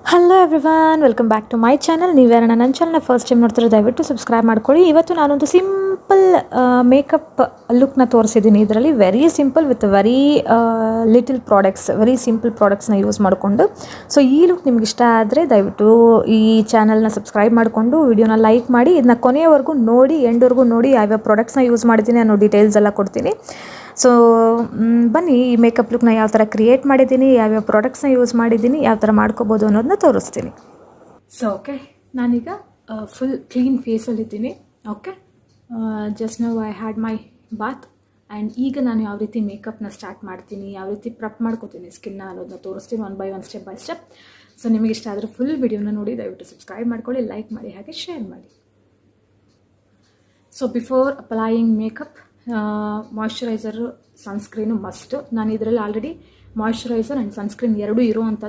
Hello everyone, welcome back to my channel. ನೀವ್ಯಾರನ್ನ ನನ್ನ ಚಾನಲ್ನ ಫಸ್ಟ್ ಟೈಮ್ ನೋಡ್ತಾರೆ ದಯವಿಟ್ಟು ಸಬ್ಸ್ಕ್ರೈಬ್ ಮಾಡ್ಕೊಳ್ಳಿ. ಇವತ್ತು ನಾನೊಂದು ಸಿಂಪಲ್ ಮೇಕಪ್ ಲುಕ್ನ ತೋರಿಸಿದ್ದೀನಿ. ಇದರಲ್ಲಿ very simple with very little products, very simple ಪ್ರಾಡಕ್ಟ್ಸ್ನ ಯೂಸ್ ಮಾಡಿಕೊಂಡು. ಸೊ ಈ ಲುಕ್ ನಿಮ್ಗೆ ಇಷ್ಟ ಆದರೆ ದಯವಿಟ್ಟು ಈ ಚಾನಲ್ನ ಸಬ್ಸ್ಕ್ರೈಬ್ ಮಾಡಿಕೊಂಡು ವಿಡಿಯೋನ ಲೈಕ್ ಮಾಡಿ. ಇದನ್ನ ಕೊನೆಯವರೆಗೂ ನೋಡಿ, ಎಂಡ್ವರೆಗೂ ನೋಡಿ. ಯಾವ್ಯಾವ ಪ್ರಾಡಕ್ಟ್ಸ್ನ ಯೂಸ್ ಮಾಡಿದ್ದೀನಿ ಅನ್ನೋ ಡೀಟೇಲ್ಸ್ ಎಲ್ಲ ಕೊಡ್ತೀನಿ. ಸೊ ಬನ್ನಿ, ಈ ಮೇಕಪ್ ಲುಕ್ನ ಯಾವ ಥರ ಕ್ರಿಯೇಟ್ ಮಾಡಿದ್ದೀನಿ, ಯಾವ್ಯಾವ ಪ್ರಾಡಕ್ಟ್ಸ್ನ ಯೂಸ್ ಮಾಡಿದ್ದೀನಿ, ಯಾವ ಥರ ಮಾಡ್ಕೋಬೋದು ಅನ್ನೋದನ್ನ ತೋರಿಸ್ತೀನಿ. ಸೊ ಓಕೆ, ನಾನೀಗ ಫುಲ್ ಕ್ಲೀನ್ ಫೇಸಲ್ಲಿದ್ದೀನಿ. Okay, just now I had my bath and ಈಗ ನಾನು ಯಾವ ರೀತಿ ಮೇಕಪ್ನ ಸ್ಟಾರ್ಟ್ ಮಾಡ್ತೀನಿ, ಯಾವ ರೀತಿ ಪ್ರೆಪ್ ಮಾಡ್ಕೋತೀನಿ ಸ್ಕಿನ್ನ ಅನ್ನೋದನ್ನ ತೋರಿಸ್ತೀನಿ one by one, step by step. So ನಿಮಗೆ ಇಷ್ಟ ಆದರೆ ಫುಲ್ ವಿಡಿಯೋನ ನೋಡಿ, ದಯವಿಟ್ಟು ಸಬ್ಸ್ಕ್ರೈಬ್ ಮಾಡ್ಕೊಳ್ಳಿ, ಲೈಕ್ ಮಾಡಿ, ಹಾಗೆ ಶೇರ್ ಮಾಡಿ. So before applying makeup, moisturiser, sunscreen must. ನಾನು ಇದರಲ್ಲಿ ಆಲ್ರೆಡಿ ಮಾಯ್ಶ್ಚರೈಸರ್ ಆ್ಯಂಡ್ ಸನ್ಸ್ಕ್ರೀನ್ ಎರಡೂ ಇರುವಂಥದ್ದು